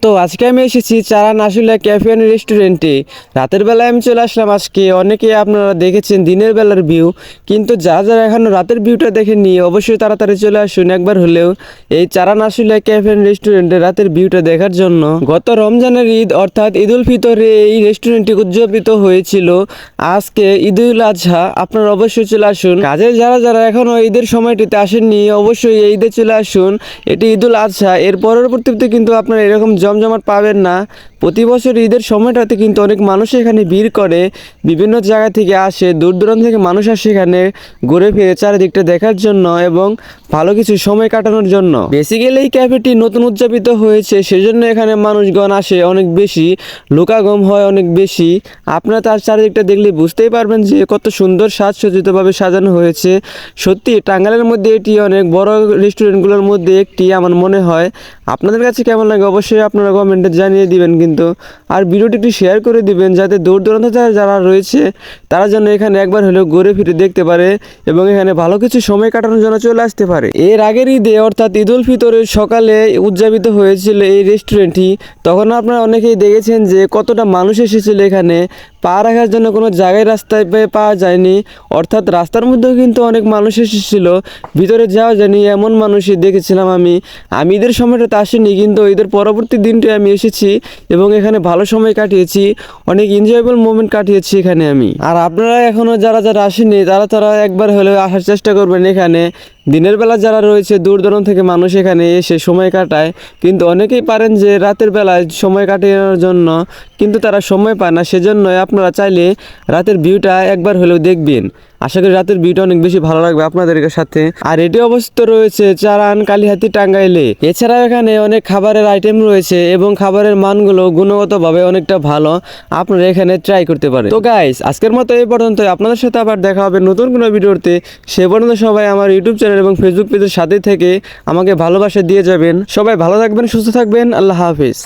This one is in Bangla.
তো আজকে আমি এসেছি চারান আশুলিয়া ক্যাফে অ্যান্ড রেস্টুরেন্টে। রাতের বেলায় আমি চলে আসলাম আজকে। অনেকেই আপনারা দেখেছেন দিনের বেলার ভিউ, কিন্তু যারা যারা এখনও রাতের ভিউটা দেখেননি অবশ্যই তাড়াতাড়ি চলে আসুন একবার হলেও এই চারান আশুলিয়া ক্যাফে অ্যান্ড রেস্টুরেন্টে রাতের ভিউটা দেখার জন্য। গত রমজানের ঈদ অর্থাৎ ঈদ উল ফিতরে এই রেস্টুরেন্টটি উদযাপিত হয়েছিল। আজকে ঈদ উল আজহা, আপনারা অবশ্যই চলে আসুন। কাজে যারা যারা এখনও ঈদের সময়টিতে আসেননি অবশ্যই এই ঈদে চলে আসুন। এটি ঈদ উল আজহা, এর পরবর্তীতে কিন্তু আপনারা এরকম জমজমাট পাবেন না। প্রতি বছর ঈদের সময়টাতে কিন্তু অনেক মানুষ এখানে ভিড় করে, বিভিন্ন জায়গা থেকে আসে, দূর দূরান্ত থেকে মানুষ আসে এখানে ঘুরে ফিরে চারিদিকটা দেখার জন্য এবং ভালো কিছু সময় কাটানোর জন্য। বেসিক্যালি এই ক্যাফেটি নতুন উদযাপিত হয়েছে, সেজন্য এখানে মানুষগণ আসে অনেক বেশি, লোকাগম হয় অনেক বেশি। আপনারা তার চারিদিকটা দেখলে বুঝতেই পারবেন যে কত সুন্দর সাজসজ্জিতভাবে সাজানো হয়েছে। সত্যি টাঙ্গাইলের মধ্যে এটি অনেক বড় রেস্টুরেন্টগুলোর মধ্যে একটি আমার মনে হয়। আপনাদের কাছে কেমন লাগে অবশ্যই আপনারা কমেন্টে জানিয়ে দিবেন কিন্তু। আর ভিডিওটি একটু শেয়ার করে দিবেন যাতে দূর দূরান্ত যারা রয়েছে তারা যেন এখানে একবার হলেও ঘুরে ফিরে দেখতে পারে এবং এখানে ভালো কিছু সময় কাটানোর জন্য চলে আসতে পারে। এর আগের ঈদে অর্থাৎ ঈদ উল ফিতরের সকালে উদযাপিত হয়েছিল এই রেস্টুরেন্টটি। তখন আপনারা অনেকেই দেখেছেন যে কতটা মানুষ এসেছিল এখানে। পা রাখার জন্য কোনো জায়গায় রাস্তায় পাওয়া যায়নি, অর্থাৎ রাস্তার মধ্যেও কিন্তু অনেক মানুষ এসেছিল, ভিতরে যাওয়া যায়নি এমন মানুষই দেখেছিলাম আমি। ঈদের সময়টাতে আসিনি, কিন্তু ঈদের পরবর্তী দিনটি আমি এসেছি এবং এখানে ভালো সময় কাটিয়েছি, অনেক এনজয়েবল মোমেন্ট কাটিয়েছি এখানে আমি। আর আপনারা এখনও যারা যারা আসেনি তারা একবার হলেও আসার চেষ্টা করবেন এখানে। দিনের বেলা যারা রয়েছে দূর দূরান্ত থেকে মানুষ এখানে এসে সময় কাটায়, কিন্তু অনেকেই পারেন যে রাতের বেলায় সময় কাটানোর জন্য, কিন্তু তারা সময় পায় না। সেজন্যই আপনারা চাইলে রাতের ভিউটা একবার হলেও দেখবেন। আশা করি রাতের ভিউটা অনেক বেশি ভালো লাগবে আপনাদের সাথে। আর এটি অবস্থিত রয়েছে চারান কালিহাতি টাঙ্গাইলে। এছাড়াও এখানে অনেক খাবারের আইটেম রয়েছে এবং খাবারের মানগুলো গুণগতভাবে অনেকটা ভালো, আপনারা এখানে ট্রাই করতে পারেন। তো গাইস, আজকের মতো এই পর্যন্ত। আপনাদের সাথে আবার দেখা হবে নতুন কোনো ভিডিওতে। সে পর্যন্ত সবাই আমার ইউটিউব চ্যানেল এবং ফেসবুক পেজের সাথে থেকে আমাকে ভালোবাসা দিয়ে যাবেন। সবাই ভালো থাকবেন, সুস্থ থাকবেন। আল্লাহ হাফিজ।